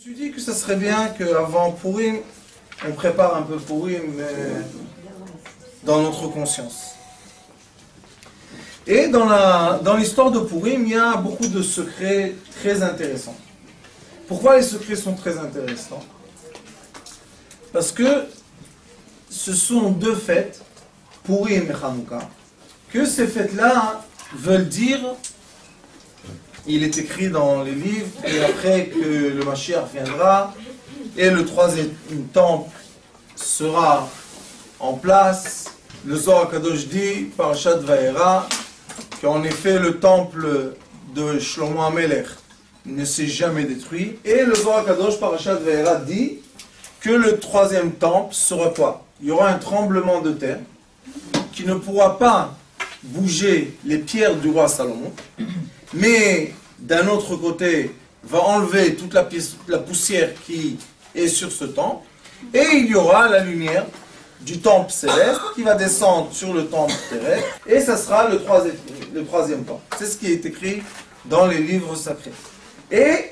Je me suis dit que ça serait bien qu'avant Purim, on prépare un peu Purim dans notre conscience. Et dans l'histoire de Purim, il y a beaucoup de secrets très intéressants. Pourquoi les secrets sont très intéressants? Parce que ce sont deux fêtes, Purim et Hanouka, que ces fêtes-là veulent dire, il est écrit dans les livres, et après que le Mashiach viendra, et le troisième temple sera en place, le Zohar Kadosh dit, Parashat Vayera, qu'en effet le temple de Shlomo HaMelech ne s'est jamais détruit, et le Zohar Kadosh Parashat Vayera dit que le troisième temple sera quoi? Il y aura un tremblement de terre qui ne pourra pas bouger les pierres du roi Salomon, mais d'un autre côté va enlever toute la poussière qui est sur ce temple, et il y aura la lumière du temple céleste qui va descendre sur le temple terrestre, et ça sera le troisième temple. C'est ce qui est écrit dans les livres sacrés. Et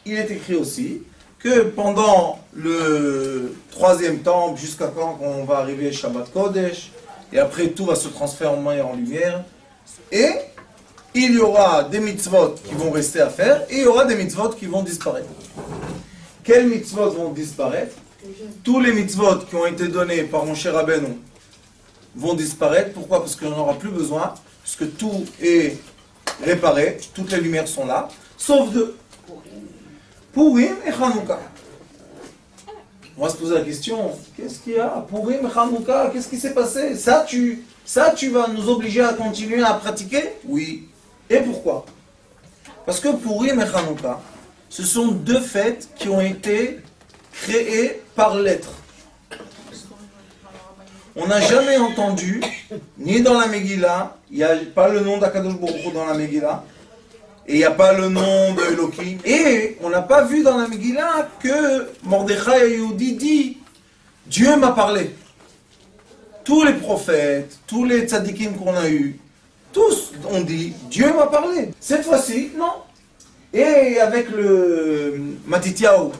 il est écrit aussi que pendant le troisième temple, jusqu'à quand on va arriver à Shabbat Kodesh, et après tout va se transformer en lumière, et il y aura des mitzvot qui vont rester à faire, et il y aura des mitzvot qui vont disparaître. Quels mitzvot vont disparaître? Tous les mitzvot qui ont été donnés par Moshe Rabbeinu vont disparaître. Pourquoi? Parce qu'on n'en aura plus besoin, puisque tout est réparé, toutes les lumières sont là, sauf deux. Purim et Hanouka. On va se poser la question, qu'est-ce qu'il y a? Purim et Hanouka, qu'est-ce qui s'est passé? Ça, tu vas nous obliger à continuer à pratiquer? Oui. Et pourquoi? Parce que Purim et Hanouka, ce sont deux fêtes qui ont été créées par l'être. On n'a jamais entendu, ni dans la Megillah, il n'y a pas le nom d'Akadosh Baruch Hu dans la Megillah, et il n'y a pas le nom de Elohim. Et on n'a pas vu dans la Megillah que Mordechai Yehudi dit « Dieu m'a parlé ». Tous les prophètes, tous les tzadikim qu'on a eus, tous ont dit « Dieu m'a parlé ». Cette fois-ci, non. Et avec le Matityahu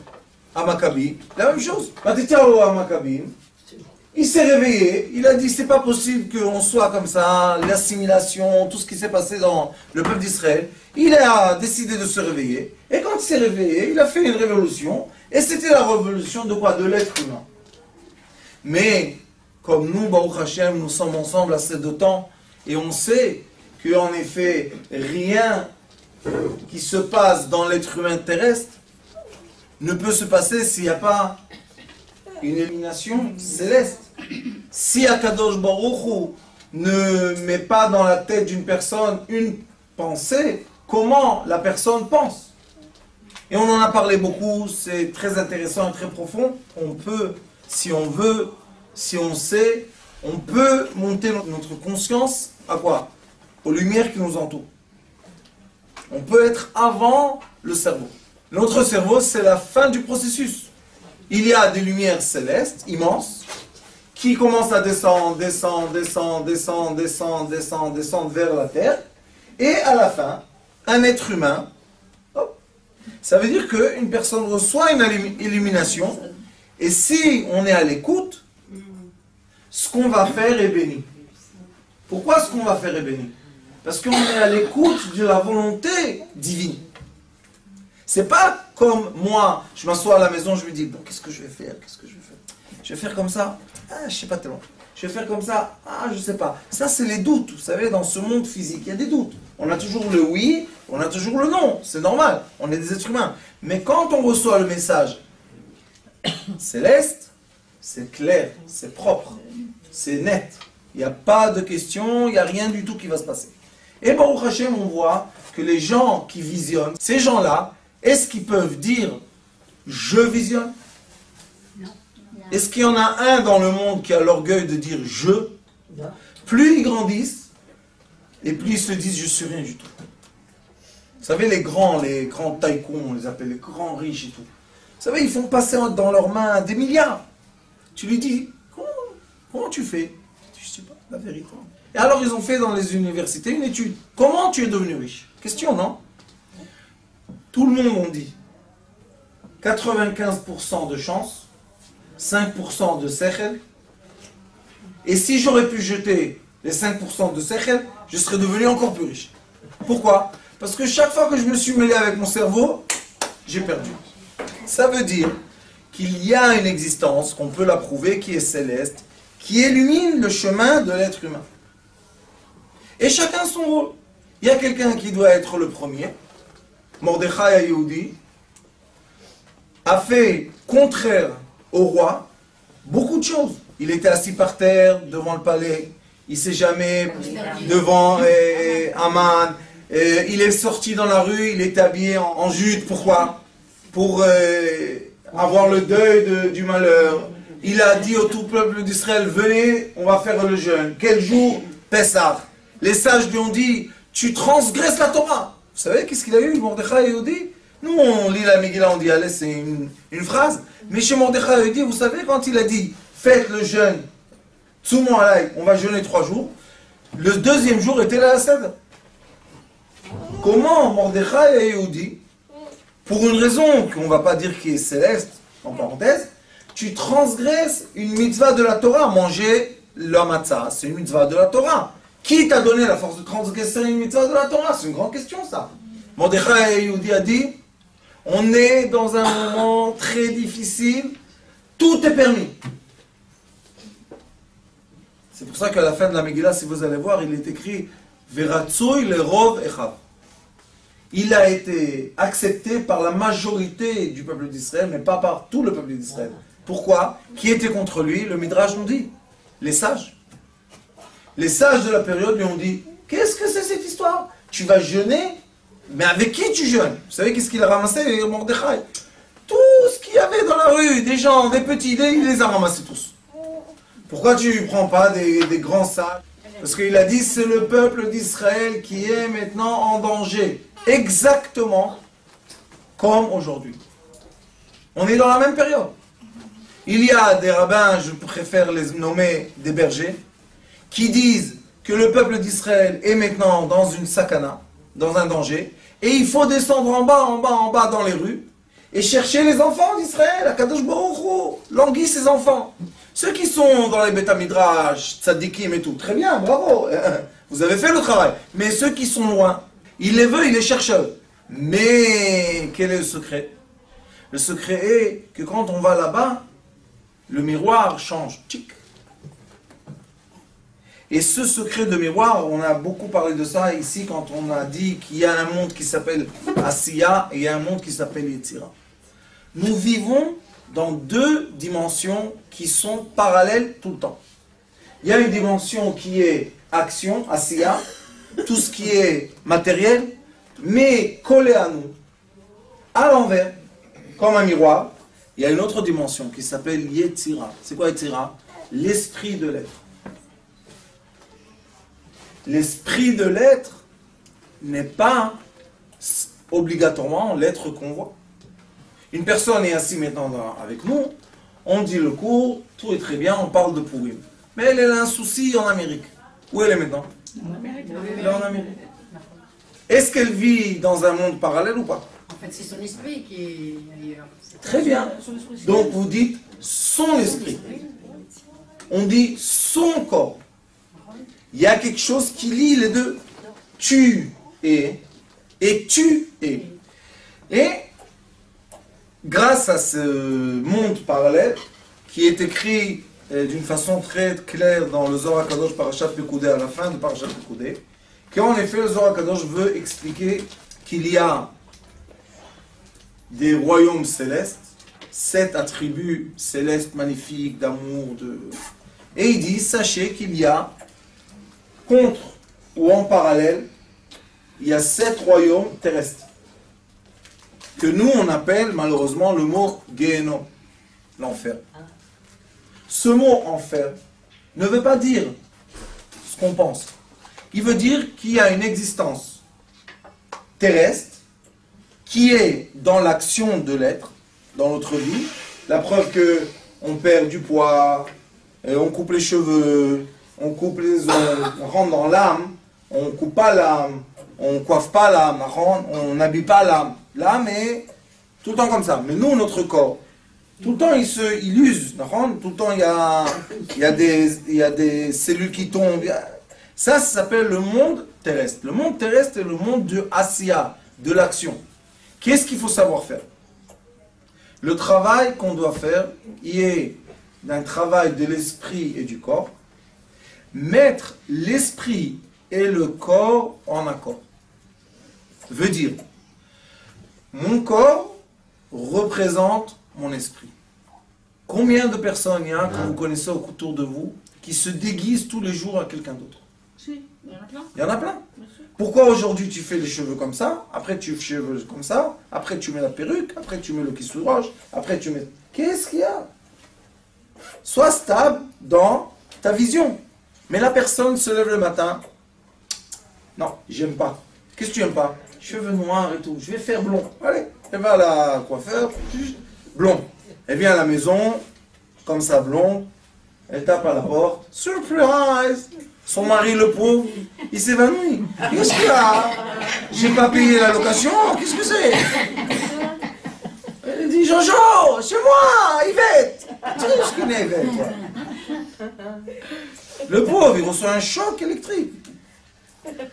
à Maccabi, la même chose. Matityahu à Maccabi, il s'est réveillé, il a dit c'est pas possible qu'on soit comme ça, l'assimilation, tout ce qui s'est passé dans le peuple d'Israël. Il a décidé de se réveiller, et quand il s'est réveillé, il a fait une révolution, et c'était la révolution de quoi? De l'être humain. Mais, comme nous, Baruch Hashem, nous sommes ensemble assez de temps, et on sait qu'en effet, rien qui se passe dans l'être humain terrestre ne peut se passer s'il n'y a pas une élimination céleste. Si Akadosh Baruch Hu ne met pas dans la tête d'une personne une pensée, comment la personne pense? Et on en a parlé beaucoup, c'est très intéressant et très profond. On peut, si on veut, si on sait, on peut monter notre conscience à quoi? Aux lumières qui nous entourent. On peut être avant le cerveau. Notre cerveau, c'est la fin du processus. Il y a des lumières célestes, immenses, qui commencent à descendre vers la Terre, et à la fin, un être humain, hop, ça veut dire qu'une personne reçoit une illumination, et si on est à l'écoute, ce qu'on va faire est béni. Pourquoi ce qu'on va faire est béni? Parce qu'on est à l'écoute de la volonté divine. C'est pas comme moi, je m'assois à la maison, je me dis, bon, qu'est-ce que je vais faire? Qu'est-ce que je vais faire? Je vais faire comme ça? Ah, je sais pas tellement. Je vais faire comme ça? Ah, je sais pas. Ça, c'est les doutes. Vous savez, dans ce monde physique, il y a des doutes. On a toujours le oui, on a toujours le non. C'est normal. On est des êtres humains. Mais quand on reçoit le message céleste, c'est clair, c'est propre, c'est net. Il n'y a pas de questions, il n'y a rien du tout qui va se passer. Et Baruch Hashem, on voit que les gens qui visionnent, ces gens-là, est-ce qu'ils peuvent dire « je visionne » ? Est-ce qu'il y en a un dans le monde qui a l'orgueil de dire « je » ? Plus ils grandissent, et plus ils se disent « je suis rien du tout ». Vous savez, les grands tycoons, on les appelle les grands riches et tout. Vous savez, ils font passer dans leurs mains des milliards. Tu lui dis « comment tu fais ?» Je ne sais pas, la vérité. Et alors ils ont fait dans les universités une étude. Comment tu es devenu riche? Question, non? Tout le monde on dit. 95% de chance, 5% de sechel. Et si j'aurais pu jeter les 5% de sechel, je serais devenu encore plus riche. Pourquoi? Parce que chaque fois que je me suis mêlé avec mon cerveau, j'ai perdu. Ça veut dire qu'il y a une existence, qu'on peut la prouver, qui est céleste, qui illumine le chemin de l'être humain. Et chacun son rôle. Il y a quelqu'un qui doit être le premier. Mordechai Ayoudi a fait contraire au roi beaucoup de choses. Il était assis par terre devant le palais. Il ne s'est jamais devant Aman. Il est sorti dans la rue, il est habillé en jude. Pourquoi? Pour avoir le deuil du malheur. Il a dit au tout peuple d'Israël, venez, on va faire le jeûne. Quel jour? Pessah. Les sages lui ont dit, tu transgresses la Torah. Vous savez qu'est-ce qu'il a eu, Mordechai Yehudi? Nous, on lit la Megillah, on dit, allez, c'est une phrase. Mais chez Mordechai Yehudi, vous savez, quand il a dit, faites le jeûne, Tsumon Alay, on va jeûner 3 jours, le deuxième jour était la Seder. Comment Mordechai Yehudi, pour une raison qu'on ne va pas dire qui est céleste, en parenthèse, tu transgresses une mitzvah de la Torah, manger la matzah, c'est une mitzvah de la Torah. Qui t'a donné la force de transgresser une mitzvah de la Torah? C'est une grande question, ça. Mordechai Yehudi a dit, on est dans un moment très difficile, tout est permis. C'est pour ça qu'à la fin de la Megillah, si vous allez voir, il est écrit, Veratzoy le rov echav. Il a été accepté par la majorité du peuple d'Israël, mais pas par tout le peuple d'Israël. Pourquoi? Qui était contre lui? Le Midrash nous dit, les sages. Les sages de la période lui ont dit, qu'est-ce que c'est cette histoire? Tu vas jeûner, mais avec qui tu jeûnes? Vous savez qu'est-ce qu'il a ramassé, Mordechai? Tout ce qu'il y avait dans la rue, des gens, des petits, il les a ramassés tous. Pourquoi tu ne prends pas des grands sages? Parce qu'il a dit, c'est le peuple d'Israël qui est maintenant en danger. Exactement comme aujourd'hui. On est dans la même période. Il y a des rabbins, je préfère les nommer des bergers, qui disent que le peuple d'Israël est maintenant dans une sakana, dans un danger, et il faut descendre en bas dans les rues, et chercher les enfants d'Israël, Akadosh Baruch Hu, languit ses enfants. Ceux qui sont dans les Beth Midrash, tzadikim et tout, très bien, bravo, vous avez fait le travail. Mais ceux qui sont loin, il les veut, il les cherche. Mais quel est le secret? Le secret est que quand on va là-bas, le miroir change. Tchic. Et ce secret de miroir, on a beaucoup parlé de ça ici quand on a dit qu'il y a un monde qui s'appelle Asiya et il y a un monde qui s'appelle Yetzira. Nous vivons dans 2 dimensions qui sont parallèles tout le temps. Il y a une dimension qui est action, Asiya, tout ce qui est matériel, mais collé à nous, à l'envers, comme un miroir. Il y a une autre dimension qui s'appelle Yetzira. C'est quoi Yetzira? L'esprit de l'être. L'esprit de l'être n'est pas obligatoirement l'être qu'on voit. Une personne est assise maintenant avec nous, on dit le cours, tout est très bien, on parle de Purim. Mais elle a un souci en Amérique. Où elle est maintenant? En Amérique. Elle est en Amérique. Est-ce qu'elle vit dans un monde parallèle ou pas? En fait, c'est son esprit qui est ailleurs. Très bien. Donc vous dites son esprit. On dit son corps. Il y a quelque chose qui lie les deux. Tu es et tu es. Et grâce à ce monde parallèle qui est écrit d'une façon très claire dans le Zohar HaKadosh Parashat Pekudei, à la fin de Parashat Pekudei, qu'en effet le Zohar HaKadosh veut expliquer qu'il y a des royaumes célestes, 7 attributs célestes magnifiques d'amour, et il dit, sachez qu'il y a contre ou en parallèle, il y a 7 royaumes terrestres que nous on appelle malheureusement le mot Gehenom, l'enfer. Ce mot enfer ne veut pas dire ce qu'on pense. Il veut dire qu'il y a une existence terrestre qui est dans l'action de l'être, dans notre vie. La preuve que on perd du poids, on coupe les cheveux, on coupe les ongles, on rentre dans l'âme, on coupe pas l'âme, on coiffe pas l'âme, on n'habille pas l'âme. L'âme est Tout le temps comme ça. Mais nous, notre corps, tout le temps il use. Tout le temps il y a des cellules qui tombent. Ça s'appelle le monde terrestre. Le monde terrestre est le monde de Asiya, de l'action. Qu'est-ce qu'il faut savoir faire? Le travail qu'on doit faire, il est d'un travail de l'esprit et du corps. Mettre l'esprit et le corps en accord. Veut dire, mon corps représente mon esprit. Combien de personnes il y a que vous connaissez autour de vous qui se déguisent tous les jours à quelqu'un d'autre? Si, il y en a plein. Il y en a plein. Pourquoi aujourd'hui tu fais les cheveux comme ça, après tu fais les cheveux comme ça, après tu mets la perruque, après tu mets le kissouage, après tu mets... Qu'est-ce qu'il y a? Sois stable dans ta vision. Mais la personne se lève le matin. Non, j'aime pas. Qu'est-ce que tu n'aimes pas? Cheveux noirs et tout. Je vais faire blond. Allez, elle va à la coiffeur, blond. Elle vient à la maison, comme ça blond. Elle tape à la porte. Surprise! Son mari, le pauvre, il s'évanouit. Qu'est-ce qu'il y a? J'ai pas payé la location. Qu'est-ce que c'est? Elle dit, Jojo, c'est moi, Yvette. Tu sais ce qu'il est, Yvette, toi. Le pauvre, il reçoit un choc électrique.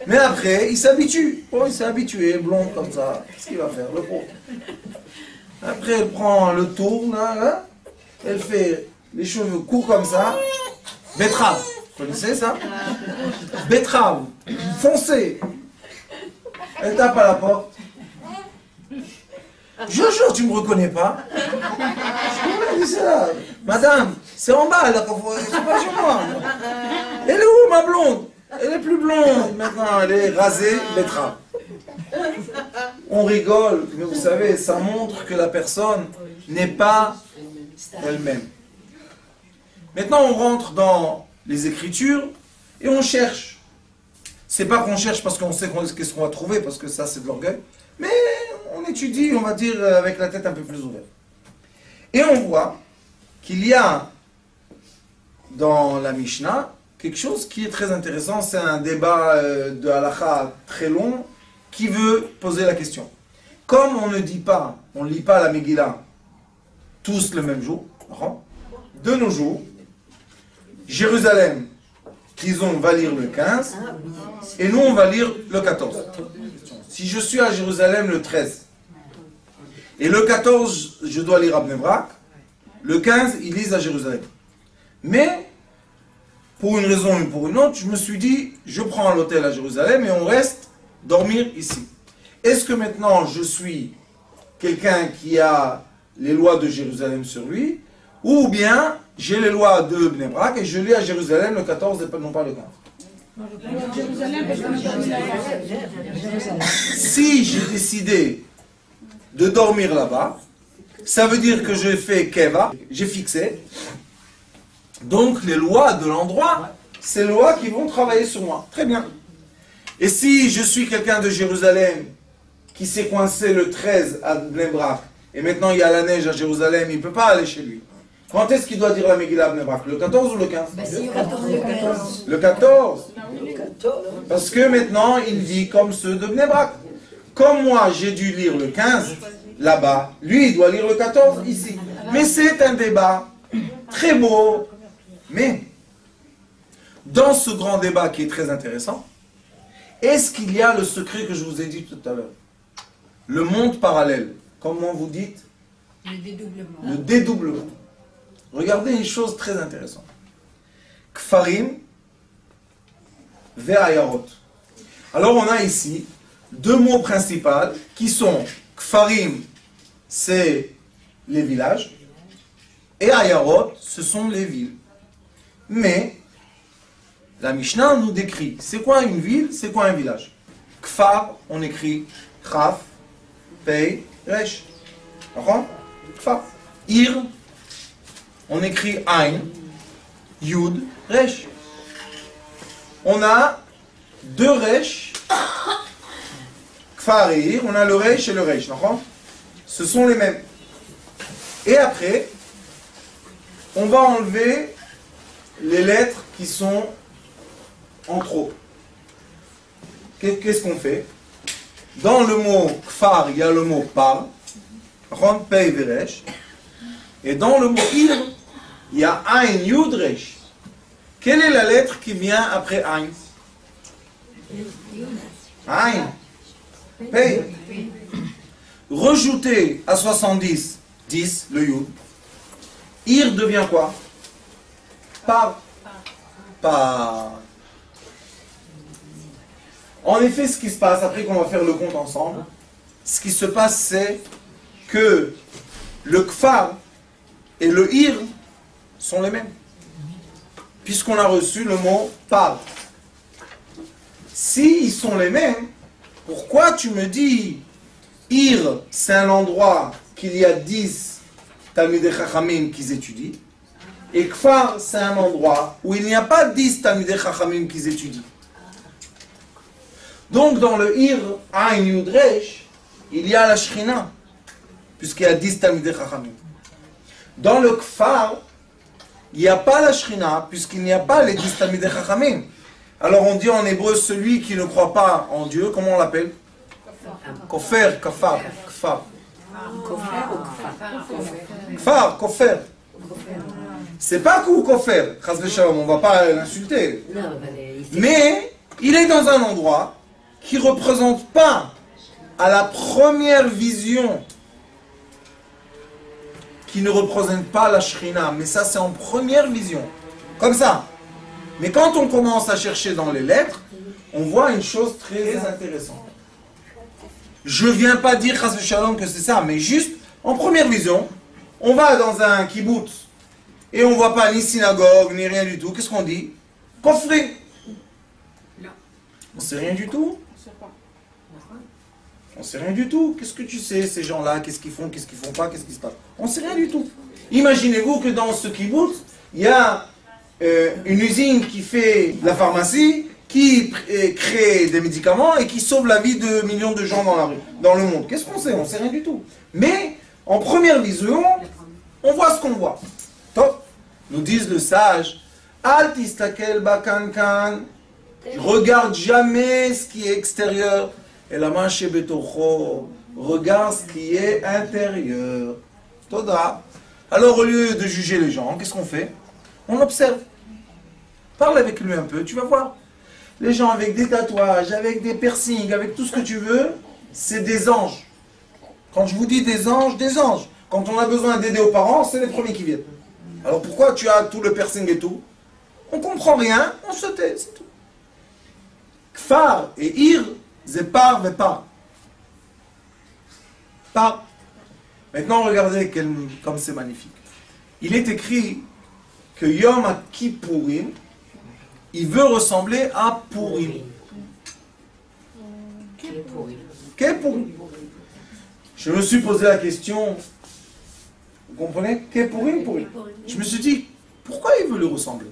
Mais après, il s'habitue. Oh, il s'est habitué, blond comme ça. Qu'est-ce qu'il va faire, le pauvre? Après, elle prend le tour, là. Elle fait les cheveux courts comme ça. Betterave. Vous connaissez ça? Betterave. Foncé. Elle tape à la porte. Jojo, tu me reconnais pas? Je dis ça. Madame, c'est en bas, là, c'est pas chez moi. Elle est où, ma blonde? Elle est plus blonde. Maintenant, elle est rasée, betterave. On rigole, mais vous savez, ça montre que la personne n'est pas elle-même. Maintenant, on rentre dans les Écritures et on cherche. C'est pas qu'on cherche parce qu'on sait qu'est-ce qu'on va trouver, parce que ça, c'est de l'orgueil. Mais on étudie, on va dire, avec la tête un peu plus ouverte. Et on voit qu'il y a dans la Mishnah quelque chose qui est très intéressant. C'est un débat de halakha très long qui veut poser la question. Comme on ne dit pas, on ne lit pas la Megillah tous le même jour, de nos jours, Jérusalem, Kizon va lire le 15, et nous on va lire le 14. Si je suis à Jérusalem le 13, et le 14, je dois lire à Bnei Brak, le 15, ils lisent à Jérusalem. Mais, pour une raison ou pour une autre, je me suis dit, je prends l'hôtel à Jérusalem et on reste dormir ici. Est-ce que maintenant je suis quelqu'un qui a les lois de Jérusalem sur lui, ou bien j'ai les lois de Bnei Brak et je lis à Jérusalem le 14 et non pas le 15? Si j'ai décidé de dormir là-bas, ça veut dire que j'ai fait Keva, j'ai fixé. Donc les lois de l'endroit, c'est les lois qui vont travailler sur moi. Très bien. Et si je suis quelqu'un de Jérusalem qui s'est coincé le 13 à Bnei Brak, et maintenant il y a la neige à Jérusalem, il ne peut pas aller chez lui. Quand est-ce qu'il doit dire la Megillah à Bnei Brak? Le 14 ou le 15? Le 14. Parce que maintenant il dit comme ceux de Bnei Brak. Comme moi j'ai dû lire le 15 là-bas, lui il doit lire le 14 ici. Mais c'est un débat très beau. Mais dans ce grand débat qui est très intéressant, est-ce qu'il y a le secret que je vous ai dit tout à l'heure? Le monde parallèle. Comment vous dites? Le dédoublement. Le dédoublement. Regardez une chose très intéressante. Kfarim ve'ayarot. Alors on a ici deux mots principaux qui sont Kfarim, c'est les villages, et Ayarot, ce sont les villes. Mais la Mishnah nous décrit, c'est quoi une ville, c'est quoi un village? Kfar, on écrit Chaf, Pei, Resh. Kfar. Ir, on écrit Ain, Yud, Resh. On a deux Resh, Kfar et Ir, on a le Resh et le Resh. Ce sont les mêmes. Et après, on va enlever les lettres qui sont en trop. Qu'est-ce qu'on fait? Dans le mot Kfar, il y a le mot par. Pei Veresh. Et dans le mot ir, il y a Ein, Yud, Resh. Quelle est la lettre qui vient après Ein? Ein. Pei. Rajouté à 70, 10, le Yud. Ir devient quoi? Par. Par. En effet, ce qui se passe, après qu'on va faire le compte ensemble, ce qui se passe, c'est que le kfar et le ir sont les mêmes. Puisqu'on a reçu le mot par. S'ils sont les mêmes, pourquoi tu me dis ir, c'est un endroit qu'il y a 10 Talmidei Chachamim qui étudient, et kfar, c'est un endroit où il n'y a pas 10 Talmidei Chachamim qui étudient. Donc dans le ir, Ein, Yud, Resh, il y a la Shrina, puisqu'il y a 10 Talmidei Chachamim. Dans le kfar, il n'y a pas la Shrina, puisqu'il n'y a pas les 10 Talmidei Chachamim. Alors on dit en hébreu, celui qui ne croit pas en Dieu, comment on l'appelle? Kofer, kafar, kfar. Kfar, kofer. C'est pas kofer, chas v'shalom, on ne va pas l'insulter. Mais il est dans un endroit qui ne représente pas à la première vision, qui ne représente pas la Shrina, mais ça c'est en première vision, comme ça. Mais quand on commence à chercher dans les lettres, on voit une chose très intéressante. Je ne viens pas dire chas v'shalom que c'est ça, mais juste en première vision, on va dans un kibbutz et on ne voit pas ni synagogue, ni rien du tout. Qu'est-ce qu'on dit? Kofri. On ne sait rien du tout. On ne sait rien du tout. Qu'est-ce que tu sais, ces gens-là? Qu'est-ce qu'ils font? Qu'est-ce qu'ils font pas? Qu'est-ce qui se passe? On ne sait rien du tout. Imaginez-vous que dans ce kibbutz, il y a une usine qui fait la pharmacie, qui crée des médicaments et qui sauve la vie de millions de gens dans la rue, dans le monde. Qu'est-ce qu'on sait? On ne sait rien du tout. Mais, en première vision, on voit ce qu'on voit. Top. Nous disent le sage, Al tistakel bakankan, regarde jamais ce qui est extérieur, et la main chez betocho, regarde ce qui est intérieur. Toda. Alors, au lieu de juger les gens, qu'est-ce qu'on fait? On observe. Parle avec lui un peu, tu vas voir. Les gens avec des tatouages, avec des piercings, avec tout ce que tu veux, c'est des anges. Quand je vous dis des anges, des anges. Quand on a besoin d'aider aux parents, c'est les premiers qui viennent. Alors pourquoi tu as tout le piercing et tout? On comprend rien, on se tait, c'est tout. Kfar et ir, c'est par et par. Par. Maintenant regardez comme c'est magnifique. Il est écrit que Yom Kippourim, il veut ressembler à Purim. Kippourim. Je me suis posé la question, vous comprenez? Kippourim, Purim. Je me suis dit, pourquoi il veut lui ressembler?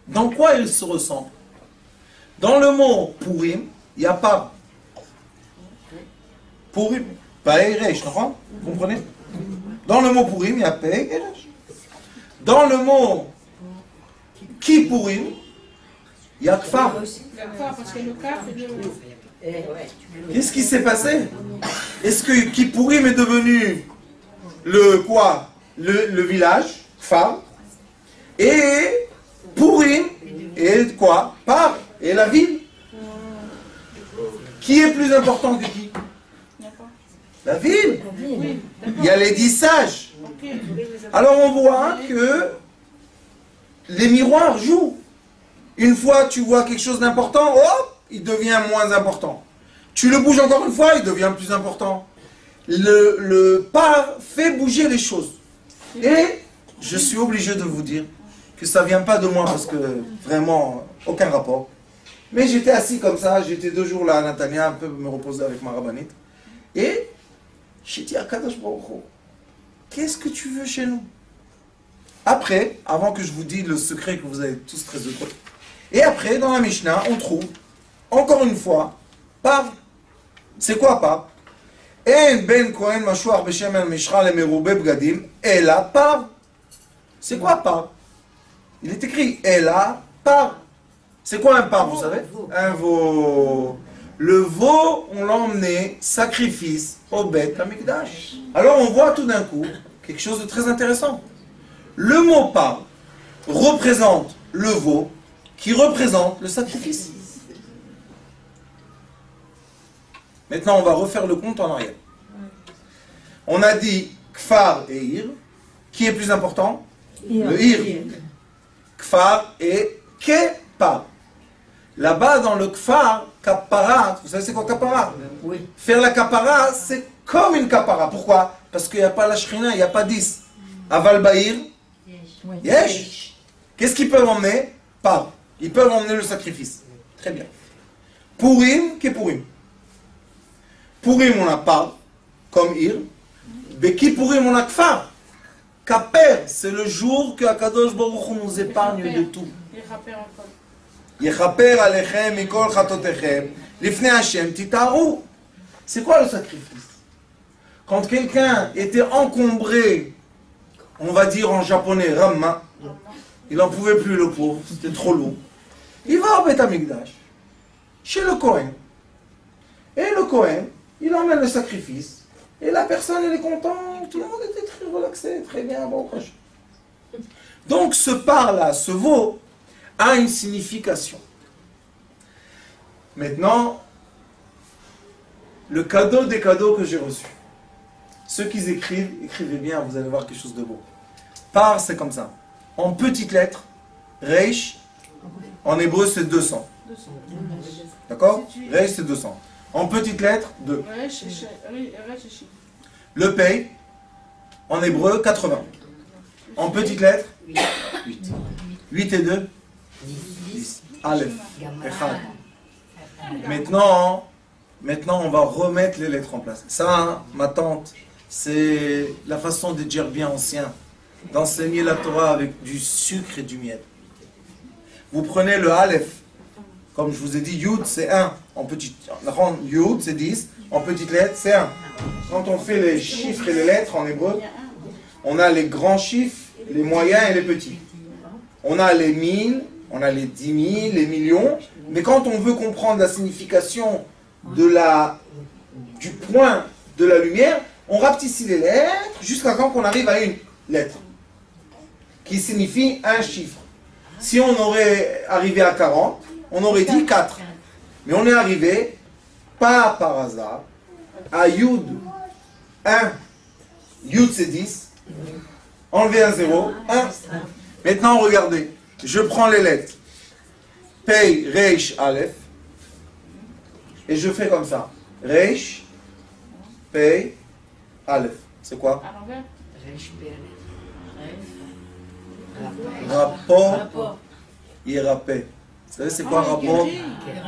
Dans quoi il se ressemble? Dans le mot Purim, il n'y a pas Purim, pas Eresh, vous comprenez? Dans le mot Purim, il y a pas Eresh. Dans le mot Kippourim, il y a Kfar. Qu'est-ce qui s'est passé? Est-ce que Kippourim est devenu le quoi? Le village, Kfar, et Purim est quoi? Par, et la ville. Qui est plus important que qui? La ville. Il y a les 10 sages. Alors on voit que les miroirs jouent. Une fois tu vois quelque chose d'important, hop, il devient moins important. Tu le bouges encore une fois, il devient plus important. Le par fait bouger les choses. Et je suis obligé de vous dire que ça ne vient pas de moi parce que vraiment, aucun rapport. Mais j'étais assis comme ça, j'étais 2 jours là à Natania, un peu me reposer avec ma rabbinite. Et j'ai dit à Kadosh Baruch Hu, qu'est-ce que tu veux chez nous? Après, avant que je vous dise le secret que vous avez tous très heureux, et après, dans la Mishnah, on trouve, encore une fois, Pav. C'est quoi Pav? En ben Kohen mashouach b'shem el mishra le meroube bgadim, ela Pav. C'est quoi Pav? Il est écrit, ela Pav. C'est quoi un Pav, vous savez? Un veau. Le veau, on l'a emmené sacrifice au Beth Amikdash. Alors on voit tout d'un coup quelque chose de très intéressant. Le mot par représente le veau qui représente le sacrifice. Maintenant on va refaire le compte en arrière. On a dit Kfar et Ir. Qui est plus important? Le Ir. Kfar et Kepar. Là-bas, dans le Kfar, Kapara, vous savez c'est quoi Kapara? Oui. Faire la Kapara, c'est comme une Kapara. Pourquoi? Parce qu'il n'y a pas la Shrina, il n'y a pas 10. Aval Bahir, Yesh. Qu'est-ce qu'ils peuvent emmener? Par. Ils peuvent emmener le sacrifice. Très bien. Purim, qu'est Purim? Purim, on a Par, comme Ir. Beki Purim, on a Kfar. Kaper, c'est le jour que Akadosh Baruch Hu nous épargne de tout. Yechaper alechem mikol chatotechem lifnei Hashem titaru. C'est quoi le sacrifice? Quand quelqu'un était encombré, on va dire en japonais, ramma, il n'en pouvait plus le pauvre, c'était trop lourd. Il va au Beth Amikdash, chez le Kohen. Et le Kohen, il emmène le sacrifice. Et la personne, elle est contente, tout le monde était très relaxé, très bien, bon coche. Donc ce par-là, ce veau, a une signification. Maintenant, le cadeau des cadeaux que j'ai reçus. Ceux qui écrivent, écrivez bien, vous allez voir quelque chose de beau. Par, c'est comme ça. En petites lettres, Reish, en hébreu c'est 200. D'accord? Reish c'est 200. En petites lettres, 2. Le Pei, en hébreu, 80. En petites lettres, 8. 8 et 2, 10. Aleph, Echad. Maintenant, on va remettre les lettres en place. Ça, ma tante, c'est la façon des djerbiens anciens d'enseigner la Torah avec du sucre et du miel. Vous prenez le Aleph, comme je vous ai dit, Yud c'est 1 en petite. Yud c'est 10, en petites lettres c'est 1. Quand on fait les chiffres et les lettres en hébreu, on a les grands chiffres, les moyens et les petits. On a les 1000, on a les 10 000, les millions, mais quand on veut comprendre la signification du point de la lumière, on rapetissait les lettres jusqu'à quand on arrive à une lettre, qui signifie un chiffre. Si on aurait arrivé à 40, on aurait dit 4. Mais on est arrivé, pas par hasard, à Yud 1. Yud c'est 10. Enlever un 0, 1. Maintenant regardez, je prends les lettres. Pei, Reish, Aleph. Et je fais comme ça. Reish, Pei, Aleph. C'est quoi? Rapport, Irapé. Vous savez c'est quoi rapport?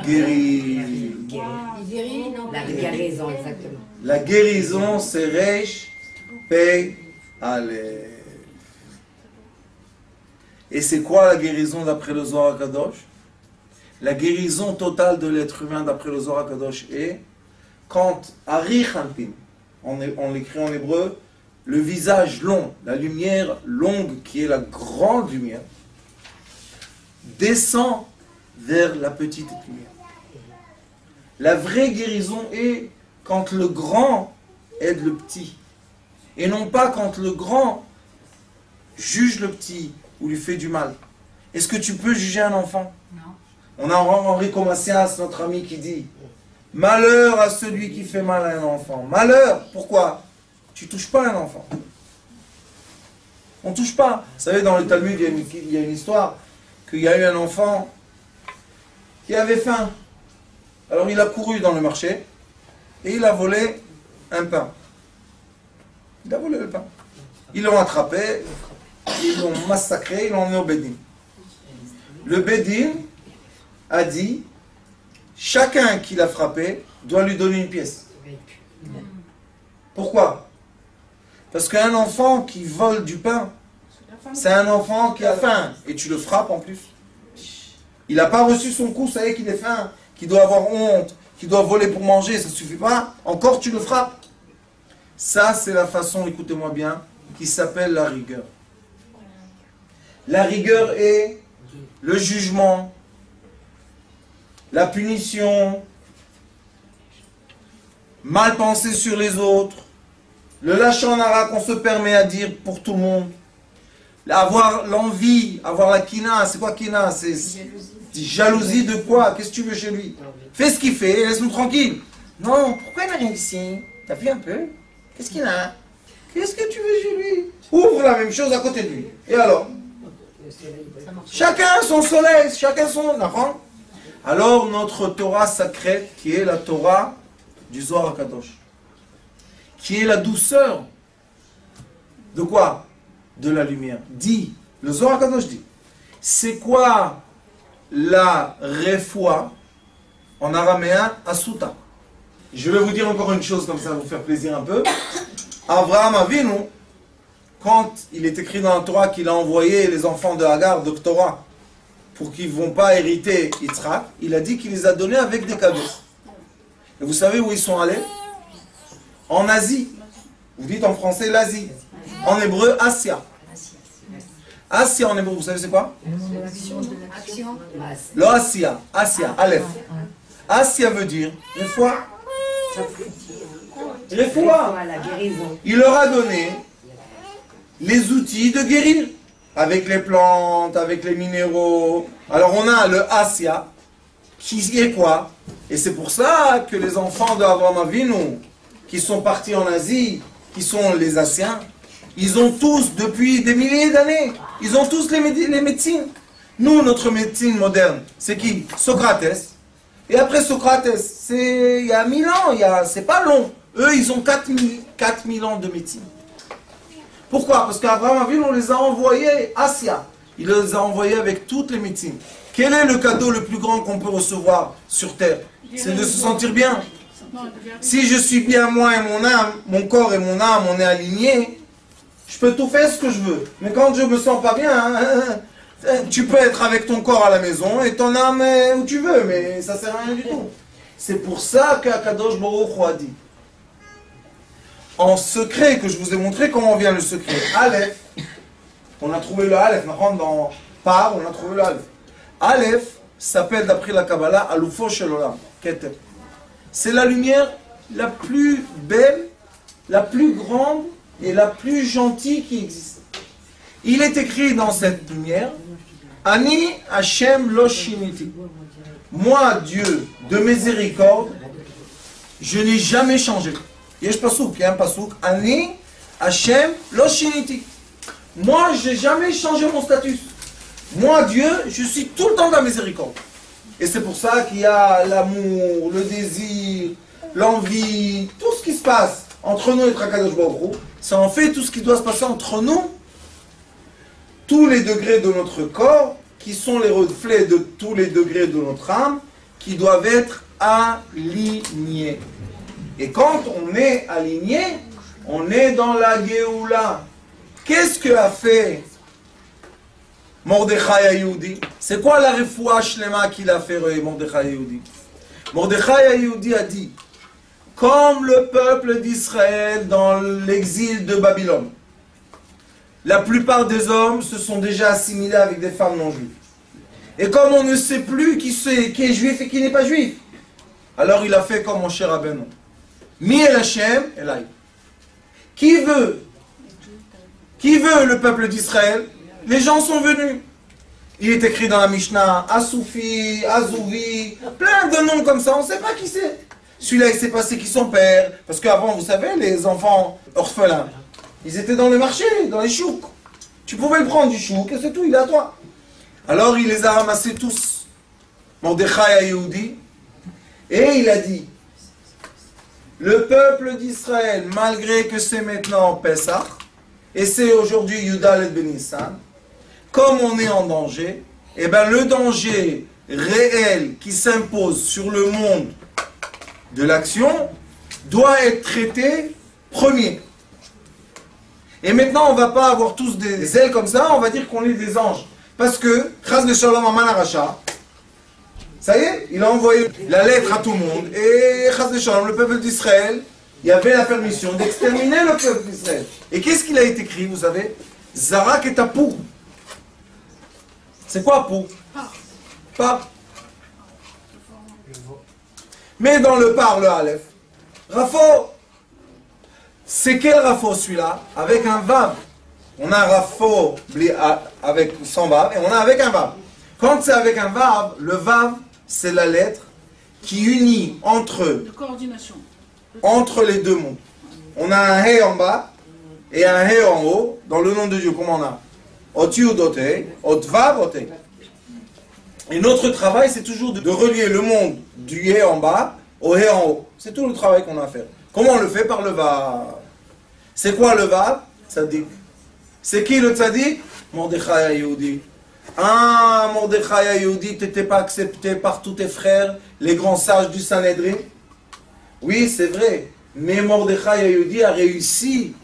Guéri. La guérison, exactement. La guérison, c'est Reish, Pei, Aleph. Et c'est quoi la guérison d'après le Zohar HaKadosh? La guérison totale de l'être humain d'après le Zohar HaKadosh est quand Ari Hanpin, on l'écrit en hébreu, le visage long, la lumière longue qui est la grande lumière, descend vers la petite lumière. La vraie guérison est quand le grand aide le petit. Et non pas quand le grand juge le petit ou lui fait du mal. Est-ce que tu peux juger un enfant? Non. On a Enrico Macias, notre ami, qui dit « Malheur à celui qui fait mal à un enfant. » Malheur, pourquoi? Tu ne touches pas un enfant. On ne touche pas. Vous savez, dans le Talmud, il y a une histoire qu'il y a eu un enfant qui avait faim. Alors il a couru dans le marché et il a volé un pain. Il a volé le pain. Ils l'ont attrapé, ils l'ont massacré, ils l'ont emmené au Bédin. Le Bédin a dit, chacun qui l'a frappé doit lui donner une pièce. Pourquoi? Parce qu'un enfant qui vole du pain, c'est un enfant qui a faim, et tu le frappes en plus. Il n'a pas reçu son coup, ça y est qu'il est faim, qu'il doit avoir honte, qu'il doit voler pour manger, ça ne suffit pas, encore tu le frappes. Ça, c'est la façon, écoutez-moi bien, qui s'appelle la rigueur. La rigueur est le jugement, la punition, mal penser sur les autres, le lachon hara qu'on se permet à dire pour tout le monde, avoir l'envie, avoir la kina, c'est quoi kina? C'est jalousie de quoi? Qu'est-ce que tu veux chez lui? Fais ce qu'il fait et laisse-nous tranquille. Non, pourquoi il n'a rien ici? T'as vu un peu? Qu'est-ce qu'il a? Qu'est-ce que tu veux chez lui? Ouvre la même chose à côté de lui. Et alors? Chacun son soleil, chacun son... Alors notre Torah sacrée, qui est la Torah du Zohar HaKadosh, qui est la douceur de quoi? De la lumière. Dit, le Zohar HaKadosh dit, c'est quoi la refoua en araméen asuta? Je vais vous dire encore une chose comme ça, vous faire plaisir un peu. Avraham Avinu, quand il est écrit dans la Torah qu'il a envoyé les enfants de Hagar, de Torah, pour qu'ils ne vont pas hériter Yitzhak, il a dit qu'il les a donnés avec des cadeaux. Et vous savez où ils sont allés? En Asie. Vous dites en français l'Asie. En hébreu, Asia. Asia en hébreu, vous savez c'est quoi? Le Asia. Asia, Aleph. Asia veut dire, une fois, il leur a donné les outils de guérir. Avec les plantes, avec les minéraux. Alors on a le Asia, qui est quoi? Et c'est pour ça que les enfants d'Avraham Avinu, qui sont partis en Asie, qui sont les Asiens, ils ont tous, depuis des milliers d'années, ils ont tous les médecines. Nous, notre médecine moderne, c'est qui? Socrates. Et après Socrates, c'est il y a 1000 ans, c'est pas long. Eux, ils ont 4000 ans de médecine. Pourquoi? Parce qu'Abraham Avinu, on les a envoyés à Asia. Il les a envoyés avec toutes les médecines. Quel est le cadeau le plus grand qu'on peut recevoir sur terre? C'est de se sentir bien. Si je suis bien moi et mon âme, mon corps et mon âme, on est alignés, je peux tout faire ce que je veux. Mais quand je me sens pas bien, tu peux être avec ton corps à la maison et ton âme où tu veux, mais ça sert à rien du tout. C'est pour ça qu'Akadosh Baruch Hu a dit, en secret, que je vous ai montré comment vient le secret. Aleph, on a trouvé le Aleph, dans Par, on a trouvé le Aleph. Aleph s'appelle d'après la Kabbalah Alufo Shel Olam, Keter. C'est la lumière la plus belle, la plus grande et la plus gentille qui existe. Il est écrit dans cette lumière, Ani Hashem lo shiniti. Moi, Dieu de miséricorde, je n'ai jamais changé. Yesh pasouk, il y a un pasouk, Ani Hashem lo shiniti. Moi, je n'ai jamais changé mon statut. Moi, Dieu, je suis tout le temps dans la miséricorde. Et c'est pour ça qu'il y a l'amour, le désir, l'envie, tout ce qui se passe entre nous et Akadosh Baruch Hu, c'est en fait tout ce qui doit se passer entre nous, tous les degrés de notre corps, qui sont les reflets de tous les degrés de notre âme, qui doivent être alignés. Et quand on est aligné, on est dans la Géoula. Qu'est-ce que a fait Mordechai Ayoudi? C'est quoi la refoua shlema qu'il a fait Mordechai Ayoudi? Mordechai Ayoudi a dit, comme le peuple d'Israël dans l'exil de Babylone, la plupart des hommes se sont déjà assimilés avec des femmes non juives. Et comme on ne sait plus qui est juif et qui n'est pas juif, alors il a fait comme mon cher Rabbeinu. Mi el Hashem elai. Qui veut le peuple d'Israël? Les gens sont venus. Il est écrit dans la Mishnah, Asoufi, Azouvi, plein de noms comme ça, on ne sait pas qui c'est. Celui-là, il s'est passé qui son père. Parce qu'avant, vous savez, les enfants orphelins, ils étaient dans les marchés, dans les chouks. Tu pouvais le prendre du chouk et c'est tout, il est à toi. Alors il les a ramassés tous. Mordechai Ayoudi. Et il a dit, le peuple d'Israël, malgré que c'est maintenant Pessah, et c'est aujourd'hui Yudal et Benissan, comme on est en danger, et bien le danger réel qui s'impose sur le monde de l'action doit être traité premier. Et maintenant, on ne va pas avoir tous des ailes comme ça, on va dire qu'on est des anges. Parce que, Chaz de Shalom Aman Aracha, ça y est, il a envoyé la lettre à tout le monde, et Chaz de Shalom, le peuple d'Israël, il y avait la permission d'exterminer le peuple d'Israël. Et qu'est-ce qu'il a été écrit, vous savez? Zarak et Tapou. C'est quoi Pou? Par. Mais dans le par, le Aleph, Rafo. C'est quel Rafo celui-là? Avec un Vav. On a un Rafo avec sans Vav et on a avec un Vav. Quand c'est avec un Vav, le Vav, c'est la lettre qui unit entre les deux mots. On a un He en bas et un He en haut. Dans le nom de Dieu, comment on a? Oti ou dote, ot Vav, ote. Et notre travail, c'est toujours de relier le monde du He en bas au He en haut. C'est tout le travail qu'on a à faire. Comment on le fait? Par le Vav. C'est quoi le Vav? Tzadik. C'est qui le Tzadik? Mordechai HaYehudi. Ah, Mordechai HaYehudi, tu n'étais pas accepté par tous tes frères, les grands sages du Sanhedrin? Oui, c'est vrai. Mais Mordechai HaYehudi a réussi.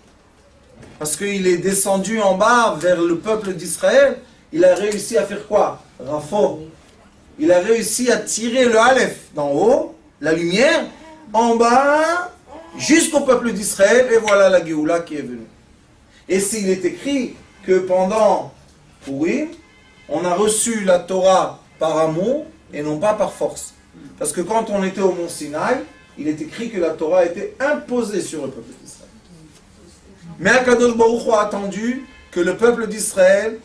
Parce qu'il est descendu en bas vers le peuple d'Israël. Il a réussi à faire quoi? Rafo. Il a réussi à tirer le Aleph d'en haut, la lumière, en bas, jusqu'au peuple d'Israël. Et voilà la Géoula qui est venue. Et s'il est écrit que pendant Purim, on a reçu la Torah par amour et non pas par force. Parce que quand on était au mont Sinaï, il est écrit que la Torah a été imposée sur le peuple d'Israël. Mais Akadosh Baruch Hu a attendu que le peuple d'Israël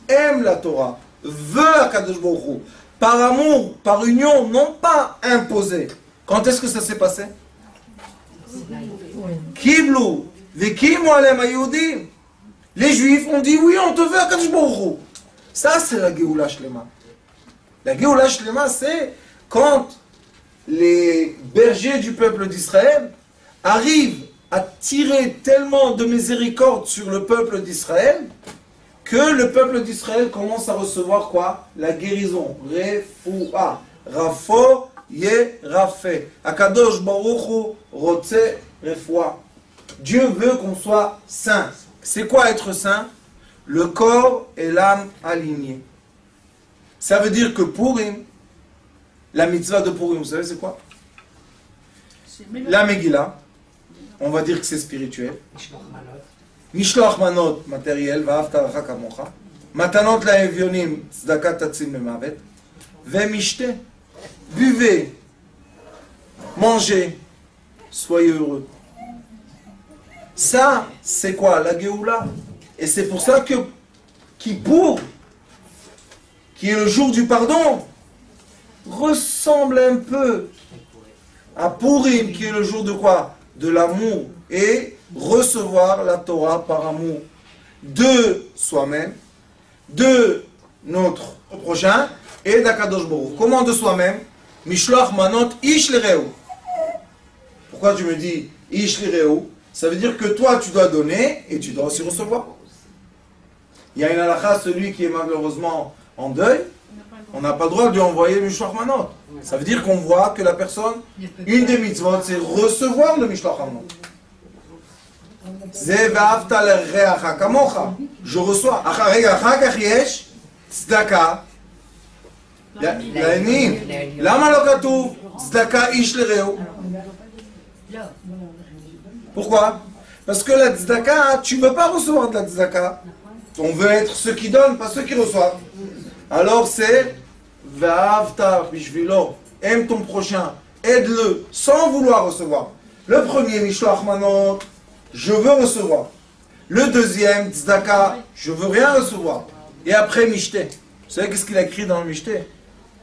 aime la Torah, veut Akadosh Baruch Hu, par amour, par union, non pas imposée. Quand est-ce que ça s'est passé? Kiblu, Vekimu alem haYehudim. Les Juifs ont dit oui, on te veut Akadosh Baruch Hu. Ça, c'est la Géoula Shlema. La Géoula Shlema, c'est quand les bergers du peuple d'Israël arrivent à tirer tellement de miséricorde sur le peuple d'Israël que le peuple d'Israël commence à recevoir quoi? La guérison. Refoua. Rafo ye rafé. Akadosh Baruch Hu rotse refoua. Dieu veut qu'on soit saint. C'est quoi être saint? Le corps et l'âme alignés. Ça veut dire que Purim, la mitzvah de Purim, vous savez c'est quoi? La Megillah, on va dire que c'est spirituel. Mishloach manot, matériel, va'avta l'cha kamocha. Matanot la'evyonim, tzedaka tatzim lemavet. Ve'mishte, buvez, mangez, soyez heureux. Ça, c'est quoi? La Géoula. Et c'est pour ça que Kippour, qui est le jour du pardon, ressemble un peu à Purim, qui est le jour de quoi? De l'amour. Et recevoir la Torah par amour de soi-même, de notre prochain et d'Akadosh Baruch Hu. Comment de soi-même? Mishloach manot ish l'ireu. Pourquoi tu me dis ish l'ireu? Ça veut dire que toi tu dois donner et tu dois aussi recevoir. Il y a une halakha, celui qui est malheureusement en deuil, on n'a pas le droit de lui envoyer le Mishloach Manot. Ça veut dire qu'on voit que la personne, une des mitzvot, c'est recevoir le Mishloach Manot. Je reçois. Tzedaka. לעניים. למה לא כתוב צדקה איש לרעהו? Pourquoi? Parce que la tzedaka, tu ne veux pas recevoir de la tzedaka. On veut être ceux qui donnent, pas ceux qui reçoivent. Alors c'est Va'avta bishvilo. Aime ton prochain, aide-le, sans vouloir recevoir. Le premier, Mishloach Manot, je veux recevoir. Le deuxième, Tzedaka, je veux rien recevoir. Et après, Mishte. Vous savez qu'est-ce qu'il a écrit dans le Mishte?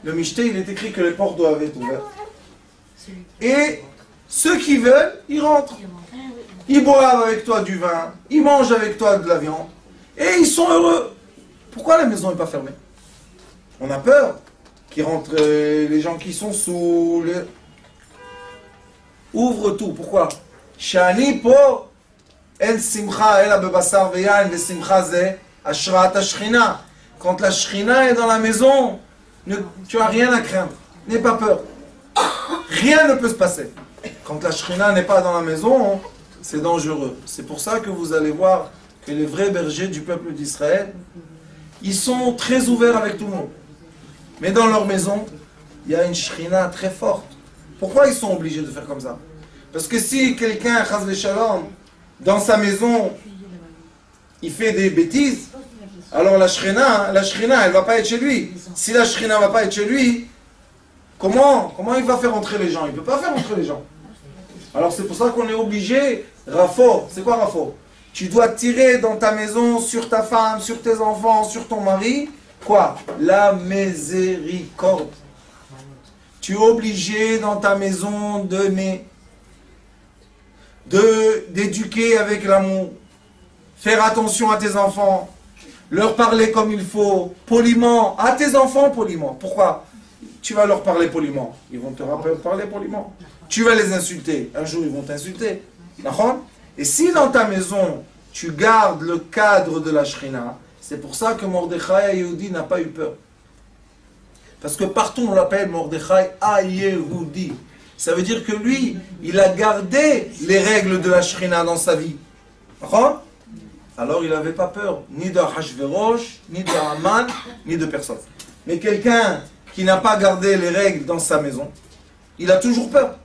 Le Mishte, il est écrit que les portes doivent être ouvertes. Et ceux qui veulent, ils rentrent. Ils boivent avec toi du vin, ils mangent avec toi de la viande, et ils sont heureux. Pourquoi la maison n'est pas fermée? On a peur qu'ils rentrent les gens qui sont sous. Ouvre tout. Pourquoi? Shani po en simcha ela bebasar veyain ve simcha ze ashrat ashchina. Quand la Shrina est dans la maison, tu n'as rien à craindre. N'aie pas peur. Rien ne peut se passer. Quand la Shrina n'est pas dans la maison, c'est dangereux. C'est pour ça que vous allez voir que les vrais bergers du peuple d'Israël, ils sont très ouverts avec tout le monde. Mais dans leur maison, il y a une Shrina très forte. Pourquoi ils sont obligés de faire comme ça? Parce que si quelqu'un, chas v'shalom, dans sa maison, il fait des bêtises, alors la Shrina, elle ne va pas être chez lui. Si la Shrina ne va pas être chez lui, comment il va faire entrer les gens? Il ne peut pas faire entrer les gens. Alors c'est pour ça qu'on est obligé, Rafo, c'est quoi Rafo? Tu dois tirer dans ta maison, sur ta femme, sur tes enfants, sur ton mari, quoi? La miséricorde. Tu es obligé dans ta maison d'éduquer avec l'amour, faire attention à tes enfants, leur parler comme il faut, poliment, à tes enfants poliment. Pourquoi? Tu vas leur parler poliment, ils vont te parler poliment. Tu vas les insulter, un jour ils vont t'insulter. D'accord? Et si dans ta maison, tu gardes le cadre de la Shrina, c'est pour ça que Mordechai Yehudi n'a pas eu peur. Parce que partout on l'appelle Mordechai Yehudi. Ça veut dire que lui, il a gardé les règles de la Shrina dans sa vie. D'accord? Alors il n'avait pas peur, ni de Hachverosh, ni de Haman, ni de personne. Mais quelqu'un qui n'a pas gardé les règles dans sa maison, il a toujours peur.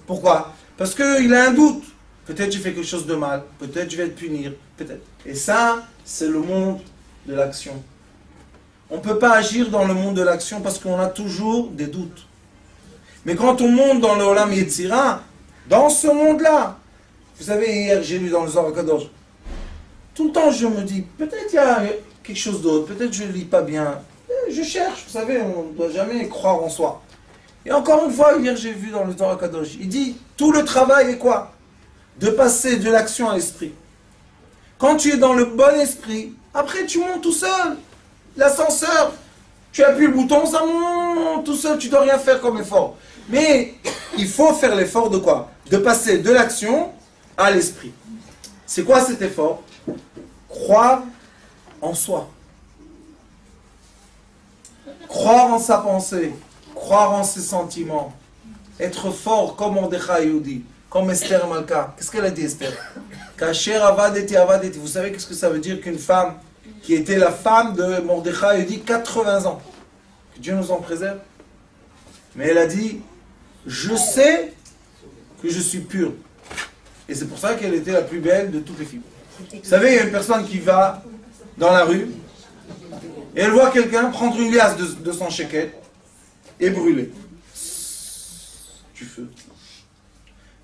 Pourquoi? Parce qu'il a un doute. Peut-être tu fais quelque chose de mal, peut-être je vais te punir, peut-être. Et ça, c'est le monde de l'action. On ne peut pas agir dans le monde de l'action parce qu'on a toujours des doutes. Mais quand on monte dans le Olam Yetzira, dans ce monde-là, vous savez, hier j'ai lu dans le Zohar HaKadosh, tout le temps je me dis, peut-être il y a quelque chose d'autre, peut-être je ne lis pas bien. Je cherche, vous savez, on ne doit jamais croire en soi. Et encore une fois, hier j'ai vu dans le Zohar HaKadosh, il dit, tout le travail est quoi? De passer de l'action à l'esprit. Quand tu es dans le bon esprit, après tu montes tout seul. L'ascenseur, tu appuies le bouton, ça monte tout seul, tu ne dois rien faire comme effort. Mais il faut faire l'effort de quoi? De passer de l'action à l'esprit. C'est quoi cet effort? Croire en soi. Croire en sa pensée. Croire en ses sentiments. Être fort comme Mordechai Yehudi, comme Esther Malka. Qu'est-ce qu'elle a dit Esther? Kasher avadeti avadeti. Vous savez qu'est-ce que ça veut dire qu'une femme qui était la femme de Mordechai Yehudi 80 ans. Que Dieu nous en préserve. Mais elle a dit, je sais que je suis pure. Et c'est pour ça qu'elle était la plus belle de toutes les filles. Vous savez, il y a une personne qui va dans la rue et elle voit quelqu'un prendre une liasse de son shekel et brûler. Du feu.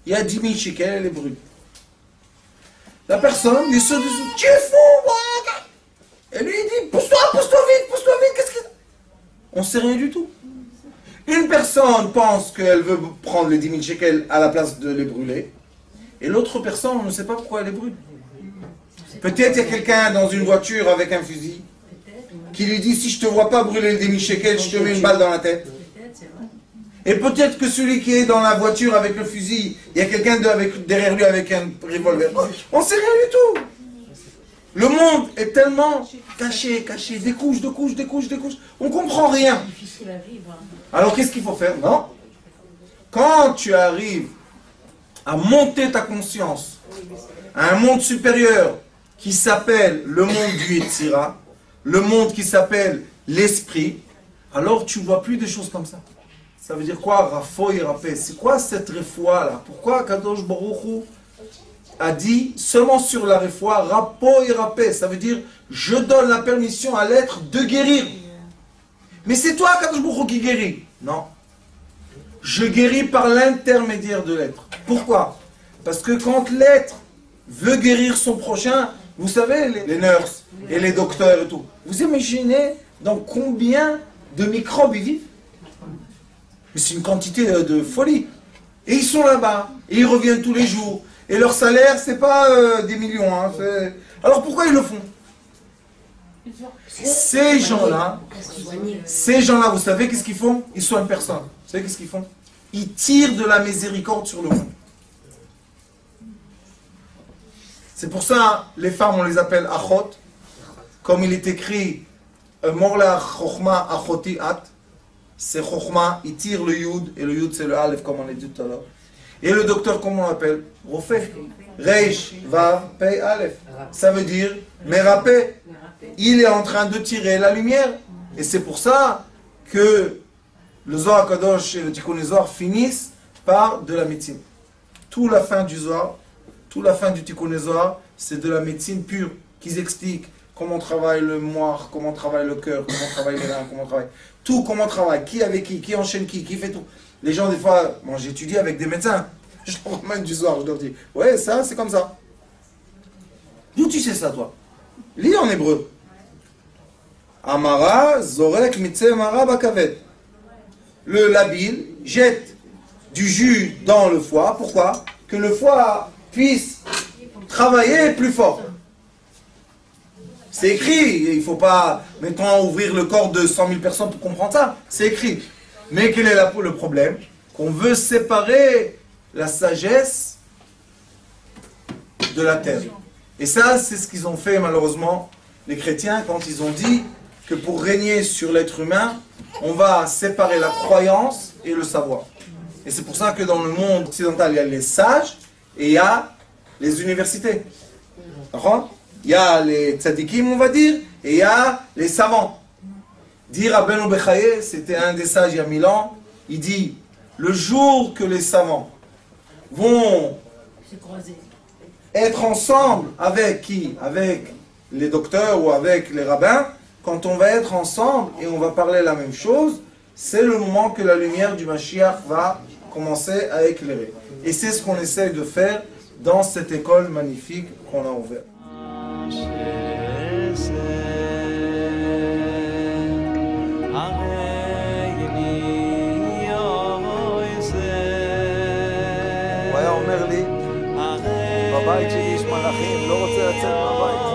Il y a 10 000 shekels, elle est brûlée. La personne lui saute dessus. Tu es fou, et lui il dit, pousse-toi vite, qu'est-ce que... On ne sait rien du tout. Une personne pense qu'elle veut prendre les 10 000 shekels à la place de les brûler, et l'autre personne, on ne sait pas pourquoi elle les brûle. Peut-être il y a quelqu'un dans une voiture avec un fusil qui lui dit, si je ne te vois pas brûler les 10 000 shekels, je te mets une balle dans la tête. Et peut-être que celui qui est dans la voiture avec le fusil, il y a quelqu'un derrière lui avec un revolver. On ne sait rien du tout. Le monde est tellement caché, des couches. On ne comprend rien. Alors qu'est-ce qu'il faut faire? Non. Quand tu arrives à monter ta conscience à un monde supérieur qui s'appelle le monde du Yetzira, le monde qui s'appelle l'esprit, alors tu ne vois plus des choses comme ça. Ça veut dire quoi? Rafo et Rapé. C'est quoi cette refoua là? Pourquoi Kadosh Baruch Hu a dit seulement sur la refoua, Rapo et Rapé? Ça veut dire je donne la permission à l'être de guérir. Mais c'est toi Kadosh Baruch Hu qui guéris. Non. Je guéris par l'intermédiaire de l'être. Pourquoi? Parce que quand l'être veut guérir son prochain, vous savez, les nurses et les docteurs et tout, vous imaginez dans combien de microbes ils vivent? Mais c'est une quantité de folie. Et ils sont là-bas, et ils reviennent tous les jours. Et leur salaire, c'est pas des millions. Hein, alors pourquoi ils le font? Ces gens-là, vous savez qu'est-ce qu'ils font? Ils soignent personne. Vous savez qu'est-ce qu'ils font? Ils tirent de la miséricorde sur le monde. C'est pour ça, les femmes, on les appelle achot. Comme il est écrit, morla chochma achoti at. C'est chochma, il tire le yud, et le yud c'est le aleph, comme on l'a dit tout à l'heure. Et le docteur, comment on l'appelle? Rofé. Reish, vav, pei, aleph. Ça veut dire, merapé. Il est en train de tirer la lumière. Et c'est pour ça que le Zohar Kadosh et le Tikkun Zohar finissent par de la médecine. Toute la fin du Zohar, toute la fin du Tikkun Zohar, c'est de la médecine pure, qu'ils expliquent comment travaille le moire, comment travaille le cœur, comment travaille les reins, comment travaille tout, comment travaille, qui avec qui enchaîne qui fait tout. Les gens, des fois, moi j'étudie avec des médecins. Je leur ramène du soir, je leur dis, ouais, ça, c'est comme ça. D'où tu sais ça, toi? Lis en hébreu. Amara, Zorek, Mitse, Mara, Bakavet. Le labile jette du jus dans le foie. Pourquoi? Que le foie puisse travailler plus fort. C'est écrit. Il ne faut pas, mettons, ouvrir le corps de 100 000 personnes pour comprendre ça. C'est écrit. Mais quel est le problème? Qu'on veut séparer la sagesse de la terre. Et ça, c'est ce qu'ils ont fait malheureusement, les chrétiens, quand ils ont dit que pour régner sur l'être humain, on va séparer la croyance et le savoir. Et c'est pour ça que dans le monde occidental, il y a les sages et il y a les universités. Il y a les tzadikim, on va dire, et il y a les savants. Dire Rabbeinu Bechaye, c'était un des sages il y a 1000 ans, il dit, le jour que les savants vont être ensemble avec qui? Avec les docteurs ou avec les rabbins. Quand on va être ensemble et on va parler la même chose, c'est le moment que la lumière du Mashiach va commencer à éclairer. Et c'est ce qu'on essaye de faire dans cette école magnifique qu'on a ouverte. הוא היה אומר לי, בבית שלי יש מלאכים, לא רוצה לצאת מהבית.